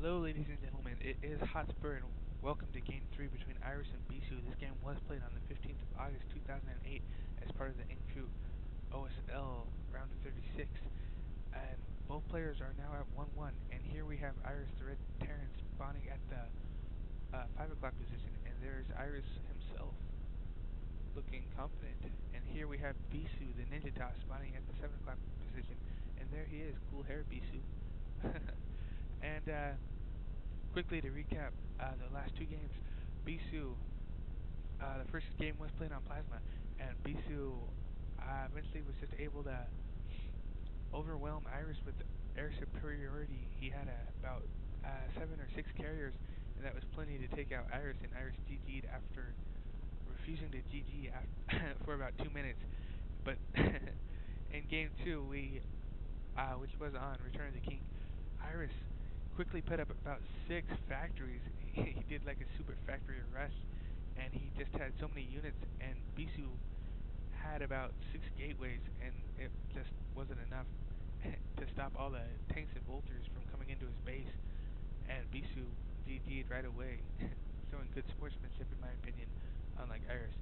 Hello, ladies and gentlemen. It is Hotspur, and welcome to Game 3 between Iris and Bisu. This game was played on the 15th of August 2008 as part of the Incruit OSL round of 36. And both players are now at 1-1. And here we have Iris, the red Terran, spawning at the 5 o'clock position. And there's Iris himself, looking confident. And here we have Bisu, the ninja toss, spawning at the 7 o'clock position. And there he is. Cool hair, Bisu. And quickly to recap the last two games, Bisu, the first game was played on Plasma, and Bisu eventually was just able to overwhelm Iris with air superiority. He had about 7 or 6 carriers, and that was plenty to take out Iris, and Iris GG'd after refusing to GG for about 2 minutes. But in game 2, which was on Return of the King, Iris quickly put up about 6 factories. He did like a super factory rush, and he just had so many units, and Bisu had about 6 gateways, and it just wasn't enough to stop all the tanks and bolters from coming into his base, and Bisu GG'd right away, showing good sportsmanship in my opinion, unlike Iris.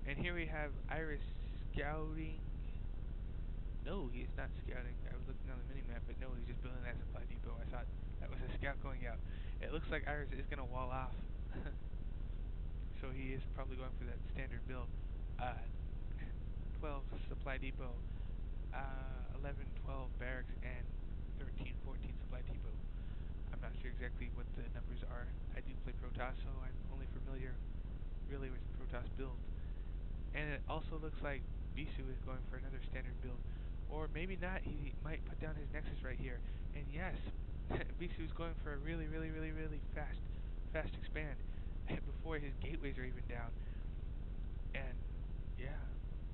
And here we have Iris scouting. No, he is not scouting. I was looking on the minimap, but no, he's just building that supply depot. I thought that was a scout going out. It looks like Iris is going to wall off. So he is probably going for that standard build. 12 supply depot, 11, 12 barracks, and 13, 14 supply depot. I'm not sure exactly what the numbers are. I do play Protoss, so I'm only familiar really with Protoss builds. And it also looks like Bisu is going for another standard build. Or maybe not, he might put down his Nexus right here. And yes, Bisu is going for a really fast expand before his gateways are even down. And yeah,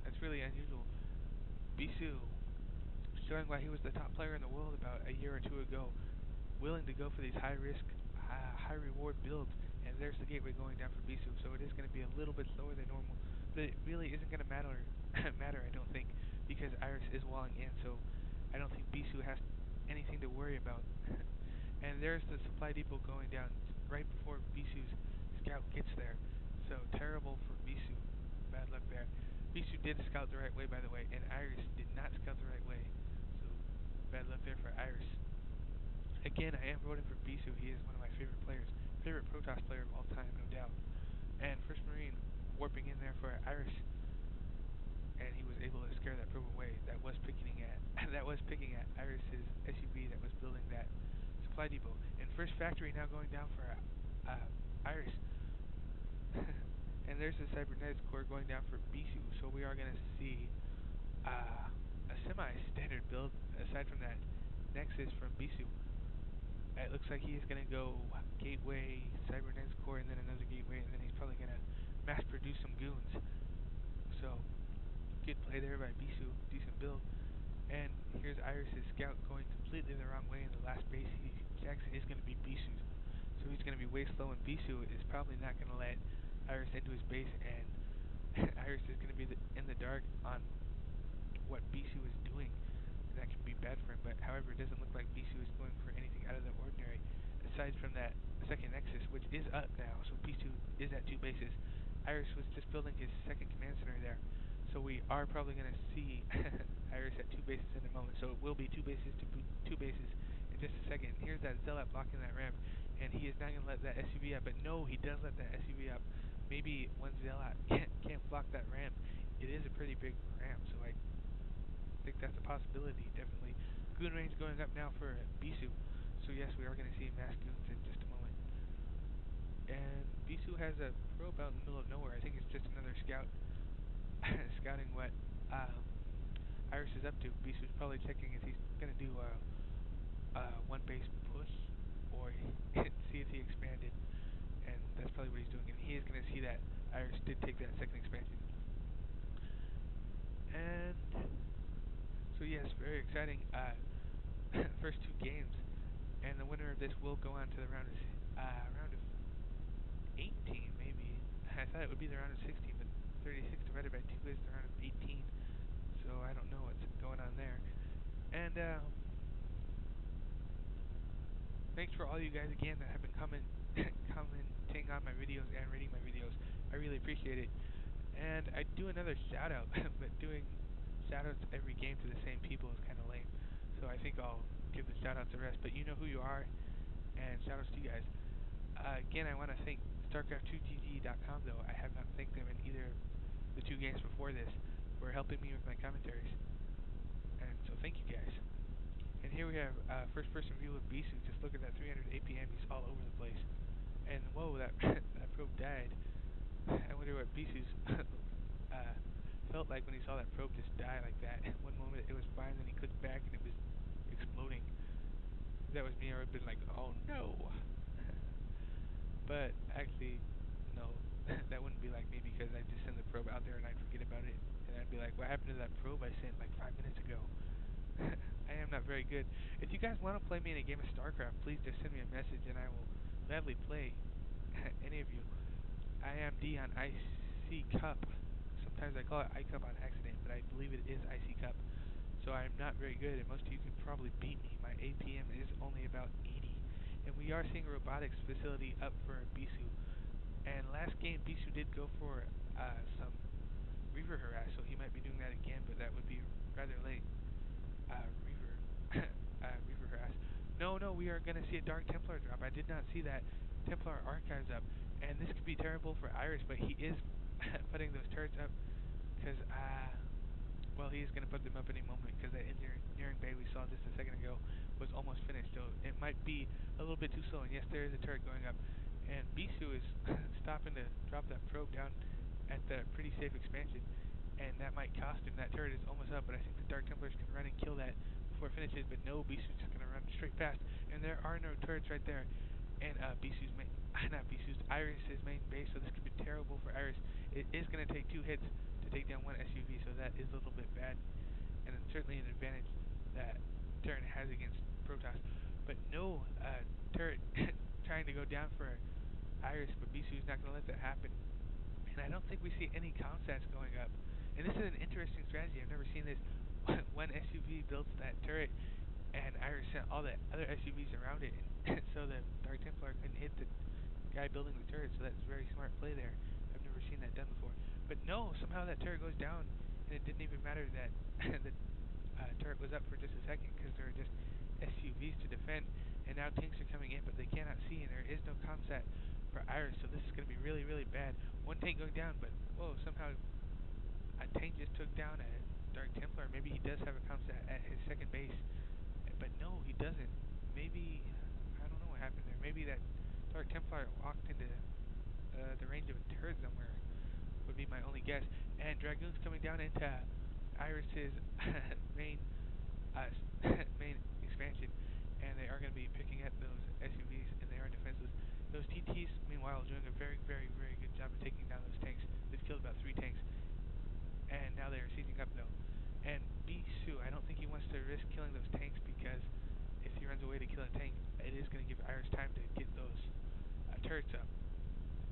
that's really unusual. Bisu, showing why he was the top player in the world about a year or two ago, willing to go for these high risk, high reward builds. And there's the gateway going down for Bisu, so it is going to be a little bit slower than normal, but it really isn't going to matter, I don't think, because Iris is walling in, so I don't think Bisu has anything to worry about. And there's the supply depot going down right before Bisu's scout gets there, so terrible for Bisu. Bad luck there. Bisu did scout the right way, by the way, and Iris did not scout the right way, so bad luck there for Iris. Again, I am voting for Bisu. He is one of my favorite players. Favorite Protoss player of all time, no doubt. And First Marine warping in there for Iris, and he was able to scare that probe away. That was picking at Iris's SUV that was building that supply depot. And first factory now going down for Iris. And there's the cybernetics core going down for Bisu. So we are going to see a semi-standard build aside from that Nexus from Bisu. It looks like he's going to go gateway, cybernetics core, and then another gateway, and then he's probably going to mass produce some goons. So, good play there by Bisu, decent build. And here's Iris' scout going completely the wrong way, and the last base he checks is going to be Bisu's. So he's going to be way slow, and Bisu is probably not going to let Iris into his base, and Iris is going to be in the dark on what Bisu is doing. And that can be bad for him, but however, it doesn't look like Bisu is going for anything out of the ordinary, aside from that second Nexus, which is up now, so Bisu is at 2 bases. Iris was just building his second command center there, so we are probably going to see Iris at 2 bases in a moment, so it will be 2 bases to 2 bases in just a second. Here's that Zealot blocking that ramp, and he is not going to let that SUV up, but no, he does let that SUV up. Maybe one Zealot can't block that ramp. It is a pretty big ramp, so I think that's a possibility, definitely. Goon range going up now for Bisu. So yes, we are going to see mass goons in just a moment. And Bisu has a probe out in the middle of nowhere. I think it's just another scout scouting what Iris is up to. Bisu's probably checking if he's going to do a one base push or see if he expanded. And that's probably what he's doing. And he is going to see that Iris did take that second expansion. And so yes, very exciting first 2 games, and the winner of this will go on to the round of 18, maybe. I thought it would be the round of 16, but 36 divided by 2 is the round of 18, so I don't know what's going on there. And thanks for all you guys again that have been commenting on my videos and rating my videos. I really appreciate it. And I do another shout out, but doing shout outs every game to the same people is kind of lame. So I think I'll give the shout outs a rest. But you know who you are, and shout outs to you guys. Again, I want to thank StarCraft2GG.com, though. I have not thanked them in either of the two games before this for helping me with my commentaries. And so thank you guys. And here we have first person view of Bisu. Just look at that 300 APM. He's all over the place. And whoa, that that probe died. I wonder what Bisu's felt like when he saw that probe just die like that. One moment it was fine, then he clicked back and it was exploding. If that was me, I would have been like, oh no. But actually, no, that wouldn't be like me because I'd just send the probe out there and I'd forget about it. And I'd be like, what happened to that probe I sent like 5 minutes ago? I am not very good. If you guys want to play me in a game of StarCraft, please just send me a message and I will gladly play any of you. I am D on IC Cup. Sometimes I call it iCup on accident, but I believe it is IC Cup. So I am not very good, and most of you could probably beat me. My APM is only about 80. And we are seeing a robotics facility up for Bisu. And last game, Bisu did go for some Reaver harass, so he might be doing that again, but that would be rather late. Reaver harass. No, we are going to see a Dark Templar drop. I did not see that Templar archives up. And this could be terrible for Iris, but he is putting those turrets up because, well, he is going to put them up any moment because that engineering bay we saw just a second ago was almost finished. So it might be a little bit too slow. And yes, there is a turret going up. And Bisu is stopping to drop that probe down at the pretty safe expansion. And that might cost him. That turret is almost up, but I think the Dark Templars can run and kill that before it finishes. But no, Bisu's just going to run straight past. And there are no turrets right there. And Bisu's main, not Bisu's, Iris's main base, so this could be terrible for Iris. It is going to take 2 hits to take down 1 SUV, so that is a little bit bad. And it's certainly an advantage that Terran has against Protoss. But no turret trying to go down for Iris, but Bisu's not going to let that happen. And I don't think we see any comsats going up. And this is an interesting strategy. I've never seen this. One SUV builds that turret, and Iris sent all the other SUVs around it, and so the Dark Templar couldn't hit the guy building the turret, so that's a very smart play there. I've never seen that done before. But no, somehow that turret goes down, and it didn't even matter that the turret was up for just a second, because there are just SUVs to defend, and now tanks are coming in, but they cannot see, and there is no comsat for Iris, so this is going to be really, really bad. One tank going down, but whoa, somehow a tank just took down a Dark Templar. Maybe he does have a comsat at his second base, but no, he doesn't. Maybe, I don't know what happened there. Maybe that Dark Templar walked into the range of a turret somewhere, would be my only guess. And Dragoons coming down into Iris's main main expansion, and they are going to be picking at those SUVs, and they are defenseless. Those TTs, meanwhile, doing a very, very, very good job of taking down those tanks. They've killed about 3 tanks, and now they are sieging up, though. And Bisu, I don't think he wants to risk killing those tanks, because if he runs away to kill a tank, it is going to give Iris time to get those turrets up.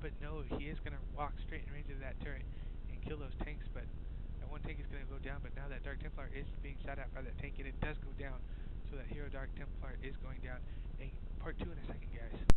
But no, he is going to walk straight in range of that turret and kill those tanks, but that one tank is going to go down, but now that Dark Templar is being shot at by that tank, and it does go down, so that Hero Dark Templar is going down. And part 2 in a second, guys.